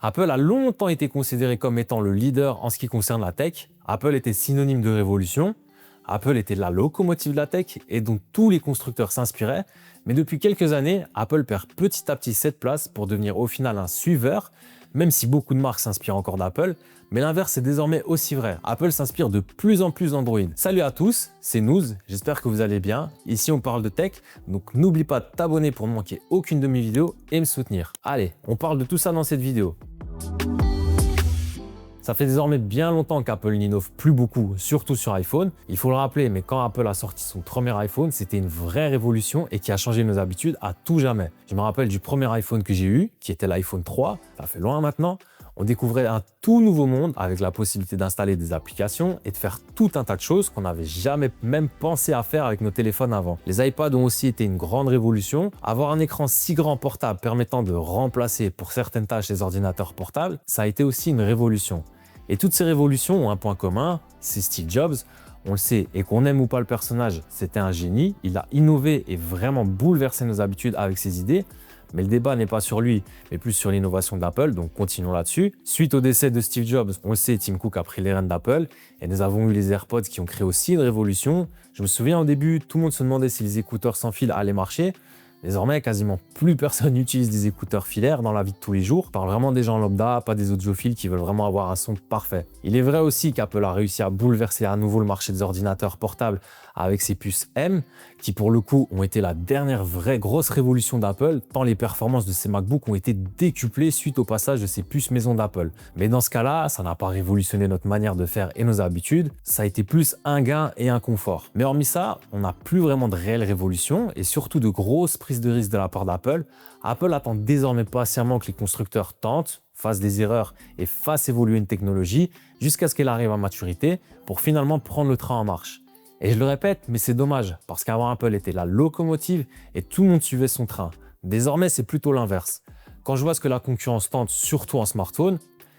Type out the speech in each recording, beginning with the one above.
Apple a longtemps été considéré comme étant le leader en ce qui concerne la tech. Apple était synonyme de révolution. Apple était la locomotive de la tech et dont tous les constructeurs s'inspiraient. Mais depuis quelques années, Apple perd petit à petit cette place pour devenir au final un suiveur, même si beaucoup de marques s'inspirent encore d'Apple. Mais l'inverse est désormais aussi vrai. Apple s'inspire de plus en plus d'Android. Salut à tous, c'est Nouz, j'espère que vous allez bien. Ici on parle de tech, donc n'oublie pas de t'abonner pour ne manquer aucune de mes vidéos et me soutenir. Allez, on parle de tout ça dans cette vidéo. Ça fait désormais bien longtemps qu'Apple n'innove plus beaucoup, surtout sur iPhone. Il faut le rappeler, mais quand Apple a sorti son premier iPhone, c'était une vraie révolution et qui a changé nos habitudes à tout jamais. Je me rappelle du premier iPhone que j'ai eu, qui était l'iPhone 3, ça fait loin maintenant. On découvrait un tout nouveau monde avec la possibilité d'installer des applications et de faire tout un tas de choses qu'on n'avait jamais même pensé à faire avec nos téléphones avant. Les iPads ont aussi été une grande révolution. Avoir un écran si grand portable permettant de remplacer pour certaines tâches les ordinateurs portables, ça a été aussi une révolution. Et toutes ces révolutions ont un point commun, c'est Steve Jobs. On le sait, et qu'on aime ou pas le personnage, c'était un génie. Il a innové et vraiment bouleversé nos habitudes avec ses idées. Mais le débat n'est pas sur lui, mais plus sur l'innovation d'Apple, donc continuons là-dessus. Suite au décès de Steve Jobs, on le sait, Tim Cook a pris les rênes d'Apple et nous avons eu les AirPods qui ont créé aussi une révolution. Je me souviens au début, tout le monde se demandait si les écouteurs sans fil allaient marcher. Désormais, quasiment plus personne n'utilise des écouteurs filaires dans la vie de tous les jours. Je parle vraiment des gens lambda, pas des audiophiles qui veulent vraiment avoir un son parfait. Il est vrai aussi qu'Apple a réussi à bouleverser à nouveau le marché des ordinateurs portables avec ses puces M, qui pour le coup ont été la dernière vraie grosse révolution d'Apple, tant les performances de ces MacBooks ont été décuplées suite au passage de ces puces maison d'Apple. Mais dans ce cas-là, ça n'a pas révolutionné notre manière de faire et nos habitudes, ça a été plus un gain et un confort. Mais hormis ça, on n'a plus vraiment de réelle révolution et surtout de grosses prises de risque de la part d'Apple. Apple attend désormais patiemment que les constructeurs tentent, fassent des erreurs et fassent évoluer une technologie jusqu'à ce qu'elle arrive à maturité pour finalement prendre le train en marche. Et je le répète, mais c'est dommage, parce qu'avant Apple était la locomotive et tout le monde suivait son train. Désormais, c'est plutôt l'inverse. Quand je vois ce que la concurrence tente, surtout en smartphone,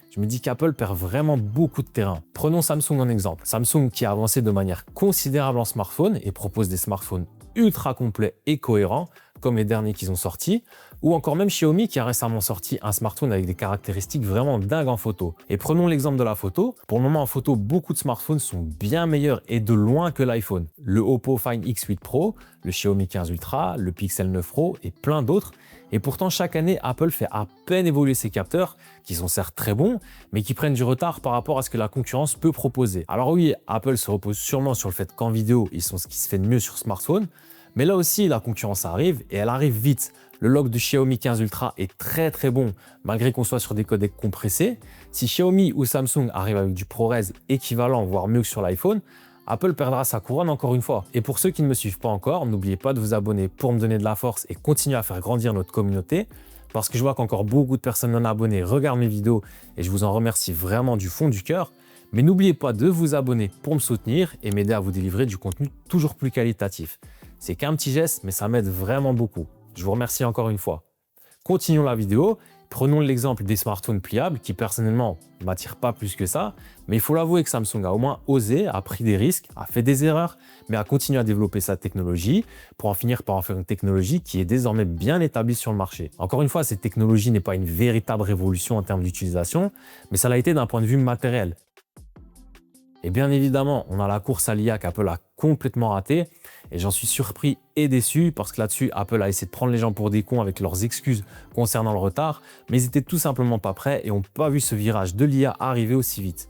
je me dis qu'Apple perd vraiment beaucoup de terrain. Prenons Samsung en exemple. Samsung qui a avancé de manière considérable en smartphone et propose des smartphones ultra complets et cohérents, comme les derniers qu'ils ont sortis, ou encore même Xiaomi qui a récemment sorti un smartphone avec des caractéristiques vraiment dingues en photo. Et prenons l'exemple de la photo. Pour le moment en photo, beaucoup de smartphones sont bien meilleurs et de loin que l'iPhone. Le Oppo Find X8 Pro, le Xiaomi 15 Ultra, le Pixel 9 Pro et plein d'autres. Et pourtant, chaque année, Apple fait à peine évoluer ses capteurs, qui sont certes très bons, mais qui prennent du retard par rapport à ce que la concurrence peut proposer. Alors oui, Apple se repose sûrement sur le fait qu'en vidéo, ils sont ce qui se fait de mieux sur smartphone, mais là aussi, la concurrence arrive et elle arrive vite. Le lock de Xiaomi 15 Ultra est très bon, malgré qu'on soit sur des codecs compressés. Si Xiaomi ou Samsung arrivent avec du ProRes équivalent, voire mieux que sur l'iPhone, Apple perdra sa couronne encore une fois. Et pour ceux qui ne me suivent pas encore, n'oubliez pas de vous abonner pour me donner de la force et continuer à faire grandir notre communauté, parce que je vois qu'encore beaucoup de personnes non abonnées regardent mes vidéos et je vous en remercie vraiment du fond du cœur. Mais n'oubliez pas de vous abonner pour me soutenir et m'aider à vous délivrer du contenu toujours plus qualitatif. C'est qu'un petit geste, mais ça m'aide vraiment beaucoup. Je vous remercie encore une fois. Continuons la vidéo. Prenons l'exemple des smartphones pliables qui personnellement ne m'attirent pas plus que ça, mais il faut l'avouer que Samsung a au moins osé, a pris des risques, a fait des erreurs, mais a continué à développer sa technologie pour en finir par en faire une technologie qui est désormais bien établie sur le marché. Encore une fois, cette technologie n'est pas une véritable révolution en termes d'utilisation, mais ça l'a été d'un point de vue matériel. Et bien évidemment, on a la course à l'IA qu'Apple a complètement ratée et j'en suis surpris et déçu parce que là-dessus, Apple a essayé de prendre les gens pour des cons avec leurs excuses concernant le retard, mais ils étaient tout simplement pas prêts et n'ont pas vu ce virage de l'IA arriver aussi vite.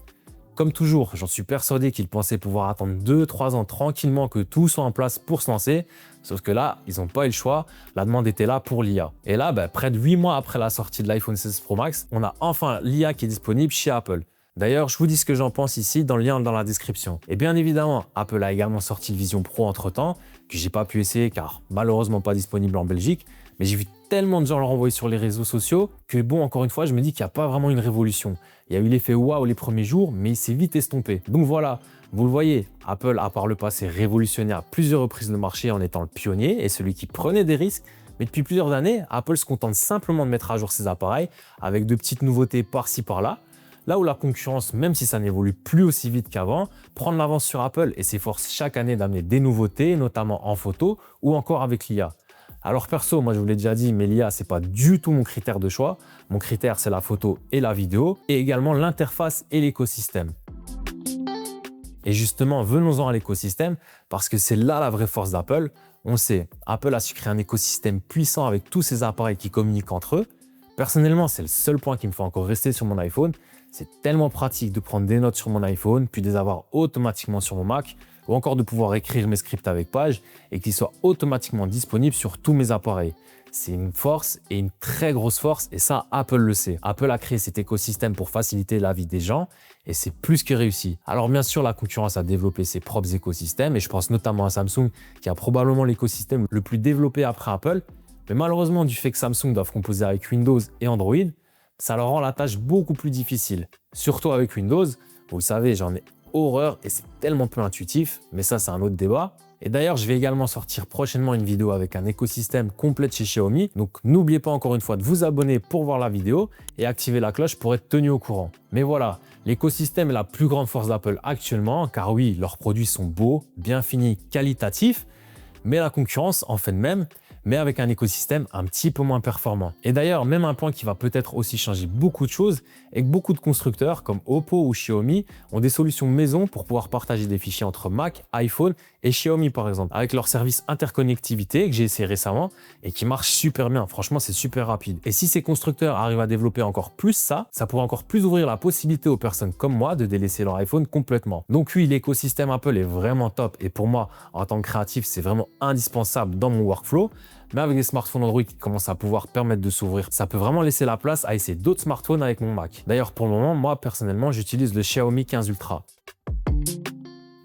Comme toujours, j'en suis persuadé qu'ils pensaient pouvoir attendre 2-3 ans tranquillement que tout soit en place pour se lancer, sauf que là, ils n'ont pas eu le choix, la demande était là pour l'IA. Et là, près de 8 mois après la sortie de l'iPhone 16 Pro Max, on a enfin l'IA qui est disponible chez Apple. D'ailleurs, je vous dis ce que j'en pense ici dans le lien dans la description. Et bien évidemment, Apple a également sorti le Vision Pro entre-temps, que j'ai pas pu essayer car malheureusement pas disponible en Belgique, mais j'ai vu tellement de gens le renvoyer sur les réseaux sociaux que bon, encore une fois, je me dis qu'il n'y a pas vraiment une révolution. Il y a eu l'effet waouh les premiers jours, mais il s'est vite estompé. Donc voilà, vous le voyez, Apple a par le passé révolutionné à plusieurs reprises le marché en étant le pionnier et celui qui prenait des risques. Mais depuis plusieurs années, Apple se contente simplement de mettre à jour ses appareils avec de petites nouveautés par-ci par-là. Là où la concurrence, même si ça n'évolue plus aussi vite qu'avant, prend de l'avance sur Apple et s'efforce chaque année d'amener des nouveautés, notamment en photo ou encore avec l'IA. Alors perso, moi je vous l'ai déjà dit, mais l'IA, c'est pas du tout mon critère de choix. Mon critère, c'est la photo et la vidéo, et également l'interface et l'écosystème. Et justement, venons-en à l'écosystème, parce que c'est là la vraie force d'Apple. On le sait, Apple a su créer un écosystème puissant avec tous ces appareils qui communiquent entre eux. Personnellement, c'est le seul point qui me fait encore rester sur mon iPhone. C'est tellement pratique de prendre des notes sur mon iPhone, puis de les avoir automatiquement sur mon Mac, ou encore de pouvoir écrire mes scripts avec Page et qu'ils soient automatiquement disponibles sur tous mes appareils. C'est une force et une très grosse force, et ça, Apple le sait. Apple a créé cet écosystème pour faciliter la vie des gens, et c'est plus que réussi. Alors bien sûr, la concurrence a développé ses propres écosystèmes, et je pense notamment à Samsung, qui a probablement l'écosystème le plus développé après Apple. Mais malheureusement, du fait que Samsung doit composer avec Windows et Android, ça leur rend la tâche beaucoup plus difficile. Surtout avec Windows, vous le savez, j'en ai horreur et c'est tellement peu intuitif, mais ça c'est un autre débat. Et d'ailleurs, je vais également sortir prochainement une vidéo avec un écosystème complet de chez Xiaomi. Donc n'oubliez pas encore une fois de vous abonner pour voir la vidéo et activer la cloche pour être tenu au courant. Mais voilà, l'écosystème est la plus grande force d'Apple actuellement, car oui, leurs produits sont beaux, bien finis, qualitatifs, mais la concurrence en fait de même, mais avec un écosystème un petit peu moins performant. Et d'ailleurs, même un point qui va peut-être aussi changer beaucoup de choses est que beaucoup de constructeurs comme Oppo ou Xiaomi ont des solutions maison pour pouvoir partager des fichiers entre Mac, iPhone et Xiaomi par exemple, avec leur service interconnectivité que j'ai essayé récemment et qui marche super bien. Franchement, c'est super rapide. Et si ces constructeurs arrivent à développer encore plus ça pourrait encore plus ouvrir la possibilité aux personnes comme moi de délaisser leur iPhone complètement. Donc oui, l'écosystème Apple est vraiment top et pour moi, en tant que créatif, c'est vraiment indispensable dans mon workflow. Mais avec des smartphones Android qui commencent à pouvoir permettre de s'ouvrir, ça peut vraiment laisser la place à essayer d'autres smartphones avec mon Mac. D'ailleurs, pour le moment, moi personnellement, j'utilise le Xiaomi 15 Ultra.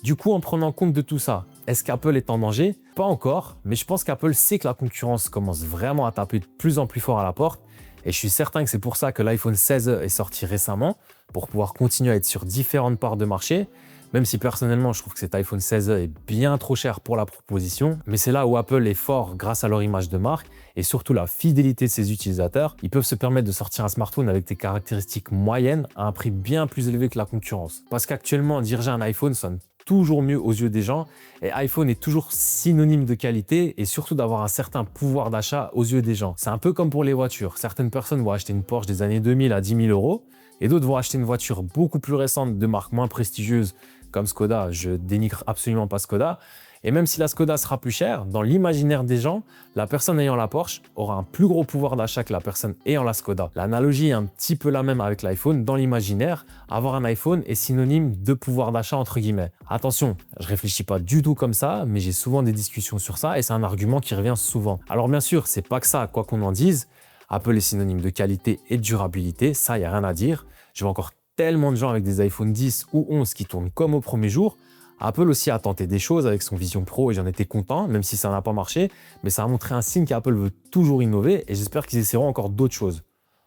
Du coup, en prenant compte de tout ça, est-ce qu'Apple est en danger? Pas encore, mais je pense qu'Apple sait que la concurrence commence vraiment à taper de plus en plus fort à la porte. Et je suis certain que c'est pour ça que l'iPhone 16e est sorti récemment, pour pouvoir continuer à être sur différentes parts de marché. Même si personnellement, je trouve que cet iPhone 16e est bien trop cher pour la proposition. Mais c'est là où Apple est fort grâce à leur image de marque et surtout la fidélité de ses utilisateurs. Ils peuvent se permettre de sortir un smartphone avec des caractéristiques moyennes à un prix bien plus élevé que la concurrence. Parce qu'actuellement, diriger un iPhone sonne toujours mieux aux yeux des gens et iPhone est toujours synonyme de qualité et surtout d'avoir un certain pouvoir d'achat aux yeux des gens. C'est un peu comme pour les voitures. Certaines personnes vont acheter une Porsche des années 2000 à 10 000 € et d'autres vont acheter une voiture beaucoup plus récente de marque moins prestigieuse comme Skoda. Je dénigre absolument pas Skoda. Et même si la Skoda sera plus chère, dans l'imaginaire des gens, la personne ayant la Porsche aura un plus gros pouvoir d'achat que la personne ayant la Skoda. L'analogie est un petit peu la même avec l'iPhone. Dans l'imaginaire, avoir un iPhone est synonyme de pouvoir d'achat entre guillemets. Attention, je réfléchis pas du tout comme ça, mais j'ai souvent des discussions sur ça et c'est un argument qui revient souvent. Alors bien sûr, c'est pas que ça, quoi qu'on en dise. Apple est synonyme de qualité et de durabilité, ça, il n'y a rien à dire. Je vois encore tellement de gens avec des iPhone 10 ou 11 qui tournent comme au premier jour. Apple aussi a tenté des choses avec son Vision Pro et j'en étais content, même si ça n'a pas marché. Mais ça a montré un signe qu'Apple veut toujours innover et j'espère qu'ils essaieront encore d'autres choses.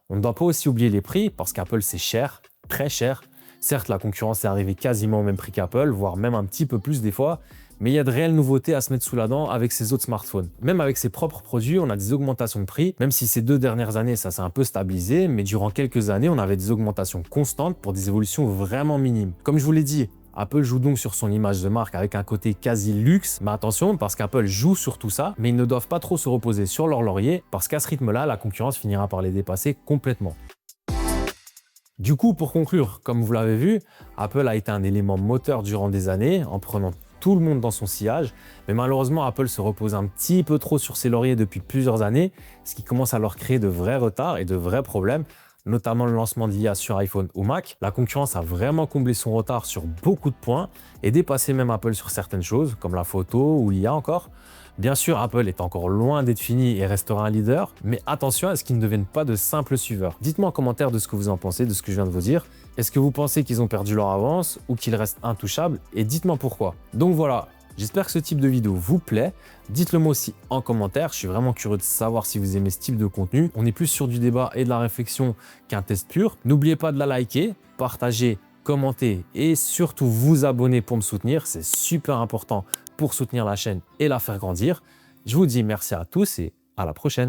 On ne doit pas aussi oublier les prix parce qu'Apple c'est cher, très cher. Certes, la concurrence est arrivée quasiment au même prix qu'Apple, voire même un petit peu plus des fois. Mais il y a de réelles nouveautés à se mettre sous la dent avec ses autres smartphones. Même avec ses propres produits, on a des augmentations de prix, même si ces 2 dernières années, ça s'est un peu stabilisé, mais durant quelques années, on avait des augmentations constantes pour des évolutions vraiment minimes. Comme je vous l'ai dit, Apple joue donc sur son image de marque avec un côté quasi luxe, mais attention, parce qu'Apple joue sur tout ça, mais ils ne doivent pas trop se reposer sur leur laurier, parce qu'à ce rythme-là, la concurrence finira par les dépasser complètement. Du coup, pour conclure, comme vous l'avez vu, Apple a été un élément moteur durant des années, en prenant tout le monde dans son sillage, mais malheureusement Apple se repose un petit peu trop sur ses lauriers depuis plusieurs années, ce qui commence à leur créer de vrais retards et de vrais problèmes, notamment le lancement d'IA sur iPhone ou Mac. La concurrence a vraiment comblé son retard sur beaucoup de points et dépassé même Apple sur certaines choses, comme la photo ou l'IA encore. Bien sûr, Apple est encore loin d'être fini et restera un leader, mais attention à ce qu'ils ne deviennent pas de simples suiveurs. Dites-moi en commentaire de ce que vous en pensez, de ce que je viens de vous dire. Est-ce que vous pensez qu'ils ont perdu leur avance ou qu'ils restent intouchables? Et dites-moi pourquoi. Donc voilà, j'espère que ce type de vidéo vous plaît. Dites-le moi aussi en commentaire, je suis vraiment curieux de savoir si vous aimez ce type de contenu. On est plus sur du débat et de la réflexion qu'un test pur. N'oubliez pas de la liker, partager, commenter et surtout vous abonner pour me soutenir. C'est super important pour soutenir la chaîne et la faire grandir. Je vous dis merci à tous et à la prochaine.